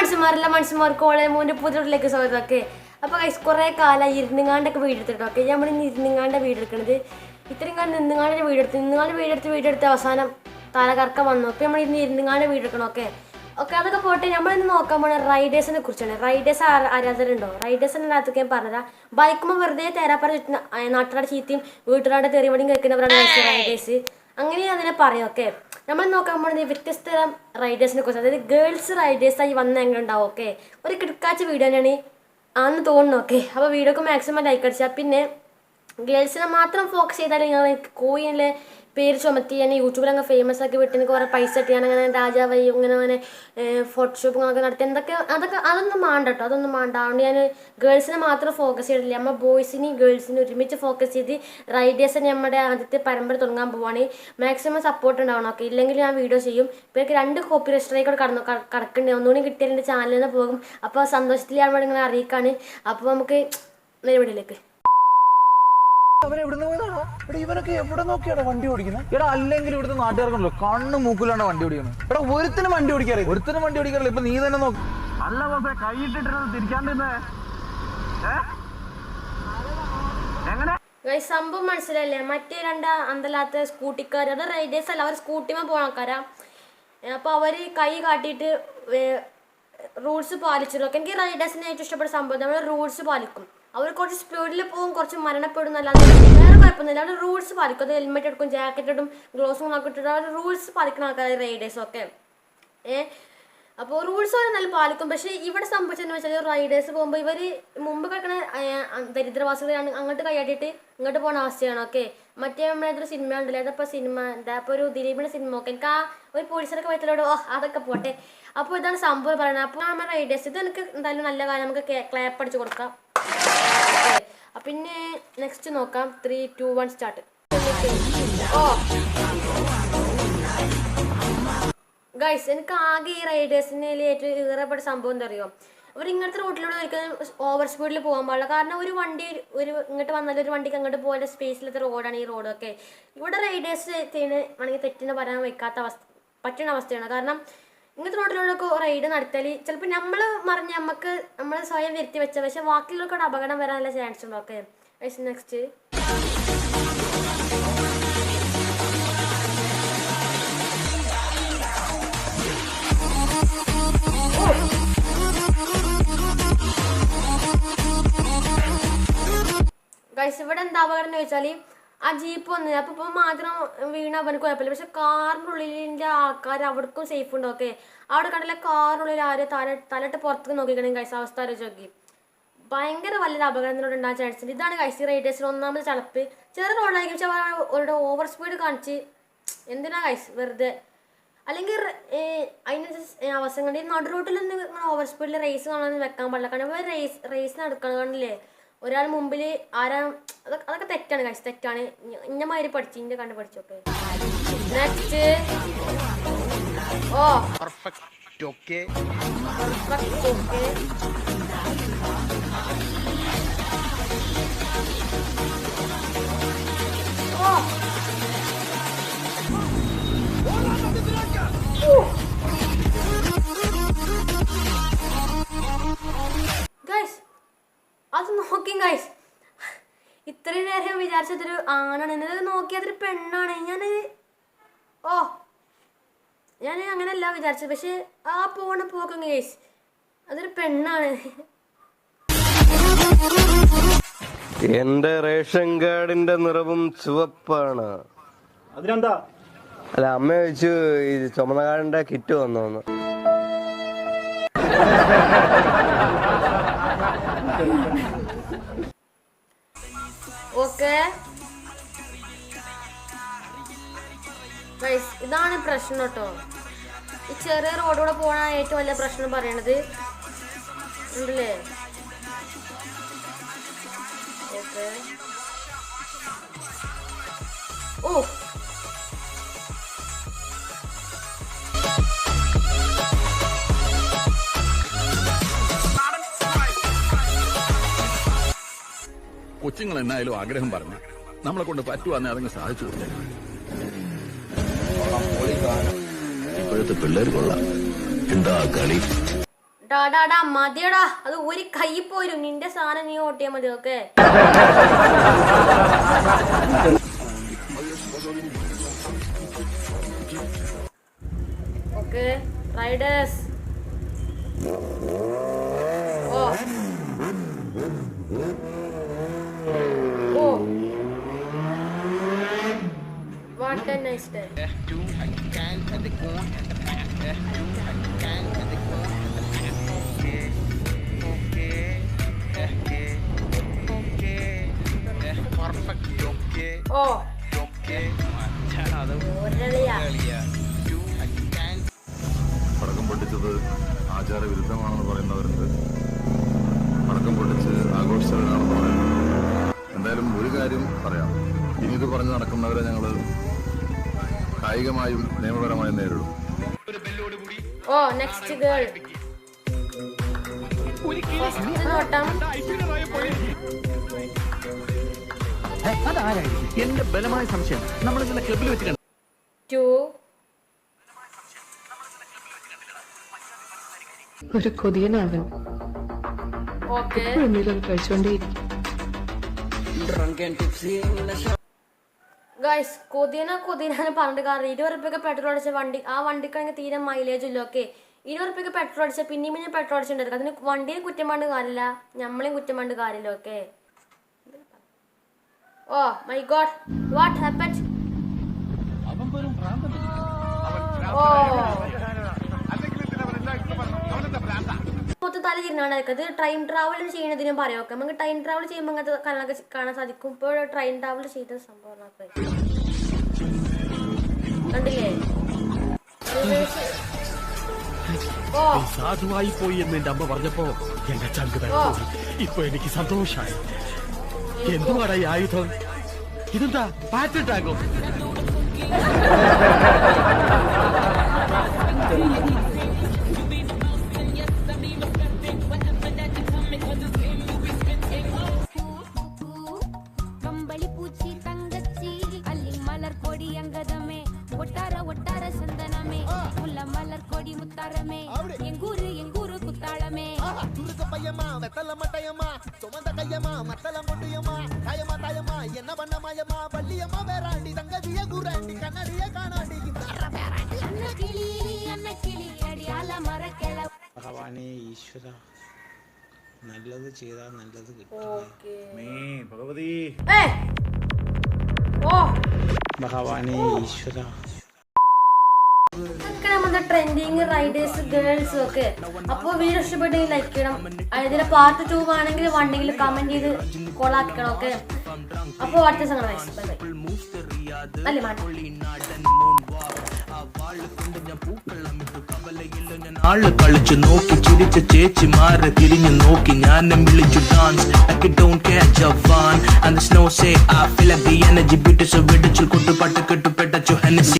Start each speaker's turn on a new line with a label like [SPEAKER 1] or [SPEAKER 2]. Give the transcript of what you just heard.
[SPEAKER 1] മനുഷ്യന്മാരെല്ലാം മനുഷ്യന്മാർക്ക് ഓളെ മോൻ്റെ പുതിയതിലേക്ക് സ്വാഗതമൊക്കെ. അപ്പോൾ കുറേ കാലം ഇരുന്നുങ്ങാണ്ടൊക്കെ വീടെടുത്തിട്ടോ. ഓക്കെ, നമ്മൾ ഇന്ന് ഇരുന്നുങ്ങാണ്ട് വീടെടുക്കണത്. ഇത്രയും കാലം നിന്നുങ്ങാണ്ട് വീടെടുത്ത് അവസാനം തലകറക്കം വന്നു. അപ്പോൾ നമ്മൾ ഇന്ന് ഇരുന്നുങ്ങാണ്ട് വീടെടുക്കണം. ഓക്കെ, അതൊക്കെ പോട്ടെ. നമ്മളിന്ന് നോക്കാൻ പോകുന്ന റൈഡേഴ്സിനെ കുറിച്ചാണ്. റൈഡേഴ്സ് ആരാധകരുണ്ടോ? റൈഡേഴ്സിൻ്റെ അകത്തൊക്കെ ഞാൻ പറഞ്ഞുതരാം. ബൈക്കുമ്പോൾ വെറുതെ തേരാപ്പാറ ചുറ്റുന്ന നാട്ടുകാരുടെ ചീത്തയും വീട്ടുകാരുടെ തെറിവടിയും കേൾക്കുന്നവരാണ് റൈഡേഴ്സ്. അങ്ങനെ അതിനെ പറയാം. ഓക്കെ, നമ്മൾ നോക്കാൻ പോകുന്നത് വ്യത്യസ്ത തരം റൈഡേഴ്സിനെ കുറിച്ച്, അതായത് ഗേൾസ് റൈഡേഴ്സായി വന്ന എങ്ങനെ ഉണ്ടാവും. ഓക്കെ, ഒരു കിടക്കാച്ച വീഡിയോ തന്നെയാണ് ആണെന്ന് തോന്നുന്നു. ഓക്കെ, അപ്പോൾ വീഡിയോക്ക് മാക്സിമം ലൈക്ക് അടിച്ചാൽ, പിന്നെ ഗേൾസിനെ മാത്രം ഫോക്കസ് ചെയ്താൽ നിങ്ങൾ കോയിലെ പേര് ചുമത്തി ഞാൻ യൂട്യൂബിൽ അങ്ങ് ഫേമസ് ആക്കി വിട്ട് എനിക്ക് കുറേ പൈസ ഇട്ട് ഞാൻ അങ്ങനെ രാജാവായി അങ്ങനെ ഫോട്ടോഷോപ്പുകളൊക്കെ നടത്തി അതൊന്നും വേണ്ട കേട്ടോ, അതൊന്നും വേണ്ട. അതുകൊണ്ട് ഞാൻ ഗേൾസിനെ മാത്രം ഫോക്കസ് ചെയ്തിട്ടില്ല. നമ്മൾ ബോയ്സിനെയും ഗേൾസിനെയും ഒരുമിച്ച് ഫോക്കസ് ചെയ്ത് റൈഡേഴ്സിനെ നമ്മുടെ ആദ്യത്തെ പരമ്പര തുടങ്ങാൻ പോവുകയാണ്. മാക്സിമം സപ്പോർട്ട് ഉണ്ടാവണം. ഓക്കെ, ഇല്ലെങ്കിൽ ഞാൻ വീഡിയോ ചെയ്യും. ഇപ്പോൾ എനിക്ക് 2 കോപ്പി രജിസ്റ്ററേക്കൂടെ കിടക്കുന്നുണ്ട്. ഒന്നുകൂടി കിട്ടിയാൽ എൻ്റെ ചാനലിൽ നിന്ന് പോകും. അപ്പോൾ സന്തോഷത്തിലാണ് വേണ്ടി ഇങ്ങനെ അറിയിക്കാണ്. അപ്പോൾ നമുക്ക് നേരിടിലേക്ക്
[SPEAKER 2] ഇവനൊക്കെ എവിടെ നോക്കിയാണ് വണ്ടി ഓടിക്കുന്നത്? എടാ, അല്ലെങ്കിൽ ഇവിടുത്തെ നാട്ടുകാർക്കുണ്ടല്ലോ കണ്ണു മൂക്കിലാണ് വണ്ടി ഓടിക്കുന്നത്. എടാ, ഒരുത്തിനും വണ്ടി ഓടിക്കാറില്ല. ഇപ്പൊ നീ തന്നെ നോക്ക്.
[SPEAKER 3] അല്ല കൈയിട്ടിട്ട് തിരിക്കാണ്ടിരുന്നേ എങ്ങനെ
[SPEAKER 1] സംഭവം മനസ്സിലായില്ലേ? മറ്റേ 2 അന്തല്ലാത്ത സ്കൂട്ടിക്കാർ, അത് റൈഡേഴ്സ് അല്ല, അവർ സ്കൂട്ടിമേ പോകാൻ ആൾക്കാരാ. അപ്പോൾ അവർ കൈ കാട്ടിയിട്ട് റൂൾസ് പാലിച്ചിട്ടൊക്കെ. എനിക്ക് റൈഡേഴ്സിനെ ഏറ്റവും ഇഷ്ടപ്പെട്ട സംഭവം നമ്മൾ റൂൾസ് പാലിക്കും. അവർ കുറച്ച് സ്പീഡിൽ പോകും, കുറച്ച് മരണപ്പെടും എന്നല്ലാതെ വേറെ കുഴപ്പമൊന്നുമില്ല. അവർ റൂൾസ് പാലിക്കും. അത് ഹെൽമെറ്റ് എടുക്കും, ജാക്കറ്റ് ഇടും, ഗ്ലോസും ഒക്കെ ഇട്ടിട്ട് അവർ റൂൾസ് പാലിക്കുന്ന ആൾക്കാർ റൈഡേഴ്സൊക്കെ. അപ്പോൾ റൂൾസ് അവർ നല്ല പാലിക്കും. പക്ഷേ ഇവിടെ സംഭവിച്ചതെന്ന് വെച്ചാൽ റൈഡേഴ്സ് പോകുമ്പോൾ ഇവർ മുമ്പ് കിടക്കുന്ന ദരിദ്രവാസികളാണ് അങ്ങോട്ട് കൈയാട്ടിയിട്ട് ഇങ്ങോട്ട് പോകുന്ന അവസ്ഥയാണ്. ഓക്കെ, മറ്റേ നമ്മളേതൊരു സിനിമ ഉണ്ടല്ലോ, അതപ്പോൾ സിനിമ എന്താ ഇപ്പോൾ ഒരു ദിലീപിൻ്റെ സിനിമ. ഒക്കെ എനിക്ക് ഒരു പോലീസിനൊക്കെ പറ്റലോട് അതൊക്കെ പോട്ടെ. അപ്പോൾ ഇതാണ് സംഭവം പറയുന്നത്. അപ്പോൾ നമ്മൾ റൈഡേഴ്സ് ഇത് എനിക്ക് എന്തായാലും നല്ല കാര്യം, നമുക്ക് ക്ലാപ്പ് അടിച്ച് കൊടുക്കാം. പിന്നെ നെക്സ്റ്റ് നോക്കാം. 3, 2, 1 സ്റ്റാർട്ട്. ഗൈസ്, എനിക്ക് ആകെ ഈ റൈഡേഴ്സിനെ ഏറ്റവും ഇഷ്ടപ്പെട്ട സംഭവം എന്താ അറിയോ? അവർ ഇങ്ങനത്തെ റൂട്ടിലൂടെ ഒരിക്കലും ഓവർ സ്പീഡിൽ പോകാൻ പാടില്ല. കാരണം ഒരു വണ്ടി ഇങ്ങോട്ട് വന്നാൽ ഒരു വണ്ടിക്ക് അങ്ങോട്ട് പോകാൻ സ്പേസിലത്തെ റോഡാണ് ഈ റോഡൊക്കെ. ഇവിടെ റൈഡേഴ്സ് ആണെങ്കിൽ തെറ്റിനെ പറയാൻ വയ്ക്കാത്ത പറ്റുന്ന അവസ്ഥയാണ്. കാരണം ഇങ്ങനത്തെ റോഡിലൂടെയൊക്കെ റൈഡ് നടത്തിയാൽ ചിലപ്പോൾ നമ്മൾ മറിഞ്ഞ് നമ്മൾ സ്വയം വരുത്തി വെച്ച, പക്ഷെ ബാക്കിയുള്ളവർക്കൂടെ അപകടം വരാനുള്ള ചാൻസ് ഉണ്ട്. ഓക്കെ, നെക്സ്റ്റ് ഗൈസ്, ഇവിടെ എന്താ അപകടം എന്ന് ചോദിച്ചാൽ ആ ജീപ്പ് വന്ന് അപ്പോൾ ഇപ്പോൾ മാത്രം വീണ അവനക്ക് കുഴപ്പമില്ല. പക്ഷെ കാറിൻ്റെ ഉള്ളിലിൻ്റെ ആൾക്കാർ അവിടേക്കും സേഫ് ഉണ്ട്. ഓക്കെ, അവിടെ കണ്ടില്ല കാറിനുള്ളിൽ ആര് തലട്ട് പുറത്തേക്ക് നോക്കിക്കണെങ്കിൽ ഗൈസ് അവസ്ഥ ആലോചിച്ച് നോക്കി. ഭയങ്കര വലിയൊരു അപകടത്തിനോട് ഉണ്ടാകാൻ ചാൻസ് ഉണ്ട്. ഇതാണ് ഗൈസ് റൈഡേഴ്സിന് ഒന്നാമത് ചളപ്പ്. ചെറിയ റോഡായിരിക്കും, പക്ഷെ അവരുടെ ഓവർ സ്പീഡ് കാണിച്ച് എന്തിനാ ഗൈസ് വെറുതെ. അല്ലെങ്കിൽ അതിന് അവസരം കണ്ടി നടു റോട്ടിൽ നിന്ന് ഓവർ സ്പീഡിൽ റേസ് കാണാൻ വെക്കാൻ പാടില്ല. കാരണം റേസ് നടക്കണം. കാണില്ലേ, ഒരാൾ മുമ്പിൽ അതൊക്കെ തെറ്റാണ് ഗൈസ്, തെറ്റാണ്. ഇന്നമാതിരി പഠിച്ചു ഇന്നെ കണ്ട് പഠിച്ചോക്കെ. Next
[SPEAKER 2] perfect. ഓക്കെ,
[SPEAKER 1] ഗൈസ് അത് നോക്കി ഗൈസ്, ഇത്രയും നേരം വിചാരിച്ചതൊരു ആണാണ്, എന്നത് നോക്കിയതൊരു പെണ്ണാണ്. ഞാൻ അങ്ങനെയല്ല വിചാരിച്ചത്. പക്ഷെ ആ പോണ പോക്കും ഗൈസ് അതൊരു പെണ്ണാണ്.
[SPEAKER 4] എന്റെ റേഷൻ കാർഡിന്റെ നിറവും ചുവപ്പാണ്.
[SPEAKER 3] അതിനെന്താ?
[SPEAKER 4] അല്ല, അമ്മ ചോദിച്ചു ഈ ചുമന്ന കാർഡിന്റെ കിറ്റ് വന്നോന്ന്.
[SPEAKER 1] ഓക്കെ ഗൈസ്, ഇതാണ് പ്രശ്നം കേട്ടോ. ഈ ചെറിയ റോഡിലൂടെ പോണ ഏറ്റവും വലിയ പ്രശ്നം പറയണത് ഉണ്ടല്ലേ. ഓക്കെ,
[SPEAKER 5] കൊച്ചുങ്ങൾ എന്നായാലും ആഗ്രഹം പറഞ്ഞു നമ്മളെ കൊണ്ട് പറ്റുവാന്നെ അതങ്ങ് സാധിച്ചു കൊടുത്തേ. ഇപ്പോഴത്തെ പിള്ളേർ കൊള്ളാം. എന്താ കളി?
[SPEAKER 1] ടാടാടാ മതിയടാ, അത് ഒരു കൈ പോരും. നിന്റെ സാധനം നീ ഓട്ടിയാ മതി. Okay okay riders. Oh oh what a nice day. ഓ ഒരളിയാ.
[SPEAKER 6] പടക്കം പൊട്ടിച്ചത് ആചാരവിരുദ്ധമാണെന്ന് പറയുന്നവരുണ്ട്, പടക്കം പൊട്ടിച്ച് ആഘോഷസ്ഥലനാണെന്ന് പറയുന്നത്. എന്തായാലും ഒരു കാര്യം പറയാം, ഇനി ഇത് പറഞ്ഞു നടക്കുന്നവരെ ഞങ്ങൾ കായികമായും നിയമപരമായും നേരിടും.
[SPEAKER 1] ഓ നെക്സ്റ്റ് ഗേൾ. നോട്ടം.
[SPEAKER 3] എന്റെ ബലമായ സംശയം നമ്മൾ ഇന്നലെ ക്ലബിൽ വെച്ച് കണ്ടു.
[SPEAKER 1] 2
[SPEAKER 7] ഒരു കൊതിയനാവൻ
[SPEAKER 1] ഓക്കെ.
[SPEAKER 7] എപ്പോഴും കഴിച്ചുകൊണ്ടേയിരിക്കും.
[SPEAKER 1] ഗൈസ് കൊതിനാന്ന് പറഞ്ഞിട്ട് കാരണം 20 ഉറുപ്പിക പെട്രോൾ അടിച്ച വണ്ടി, ആ വണ്ടിക്കാണെങ്കിൽ തീരെ മൈലേജ് ഇല്ല. ഓക്കെ 20 ഉറുപ്പിക പെട്രോൾ അടിച്ച പിന്നെയും പെട്രോൾ അടിച്ചിട്ടുണ്ടായിരിക്കും. അതിന് വണ്ടിയെ കുറ്റം പണ്ട് കാര്യമില്ല, നമ്മളെയും കുറ്റം പണ്ട് കാര്യമില്ല. Okay oh my god what happened. ഓ മൊത്തം തല തിരിഞ്ഞാണ്ടായിരിക്കും. അത് ട്രെയിൻ ട്രാവൽ ചെയ്യുന്നതിനും പറയാം. ഓക്കെ നമുക്ക് ട്രെയിൻ ട്രാവൽ ചെയ്യുമ്പോൾ അങ്ങനത്തെ കാര്യങ്ങളൊക്കെ കാണാൻ സാധിക്കും. ഇപ്പോൾ ട്രെയിൻ ട്രാവൽ ചെയ്ത സംഭവം കണ്ടില്ലേ. ഓ
[SPEAKER 8] സാധുവായി പോയി എന്ന് എന്റെ അമ്മ പറഞ്ഞപ്പോ എന്റെ ചങ്ക് തകർന്നു. ഇപ്പൊ എനിക്ക് സന്തോഷായി. എന്തുവാടാ ഈ ആയുധം? ഇതെന്താ പാറ്റൻ ടാങ്കോ?
[SPEAKER 9] கம்பளி பூச்சி தங்கச்சி அள்ளி மலர் கொடி அங்கதமே ஒட்டார ஒட்டார சந்தனமே முல்ல மலர் கொடி முத்தாரமே எங்கூரு குத்தாளமே
[SPEAKER 10] துருக்க பையமா வெத்தல மட்டையம்மா சுமந்த கையம்மா மத்தல முட்டியம்மா தாயம்மா தாயம்மா என்ன பண்ண மாயம்மா பள்ளியம்மா வேறாண்டி தங்கதிய குராண்டி கண்ணடிய காணாண்டி
[SPEAKER 9] அன்ன கிளி அடியால மரக்கிள
[SPEAKER 11] ഭഗവാനെ ഈശ്വര, നല്ലത് ചെയ്താൽ നല്ലത് കിട്ടും.
[SPEAKER 3] ഭഗവതി
[SPEAKER 11] ഭഗവാനെ ഈശ്വര.
[SPEAKER 1] നമ്മുടെ ട്രെൻഡിങ് റൈഡേഴ്സ് ഗേൾസ് ഒക്കെ. അപ്പോൾ വീഡിയോ ഇഷ്ടപ്പെട്ടെങ്കിൽ ലൈക്ക് ചെയ്യണം. ഇതിന്റെ പാർട്ട് 2 ആണെങ്കിൽ വണ്ടിയിൽ കമന്റ് ചെയ്ത് കോളാക്കണം. ഓക്കെ അപ്പോൾ അടുത്ത സംഘടന അല്ലേ
[SPEAKER 8] ആള് കളിച്ചു നോക്കി ചിരിച്ച ചേച്ചിമാരെ തിരിഞ്ഞു നോക്കി ഞാനും വിളിച്ചു dance. I don't catch a fun and the snow say I feel like the energy beauty so വെടിച്ചു കൊട്ടുപാട്ട് കെട്ടുപെട്ടു ഹെനസി.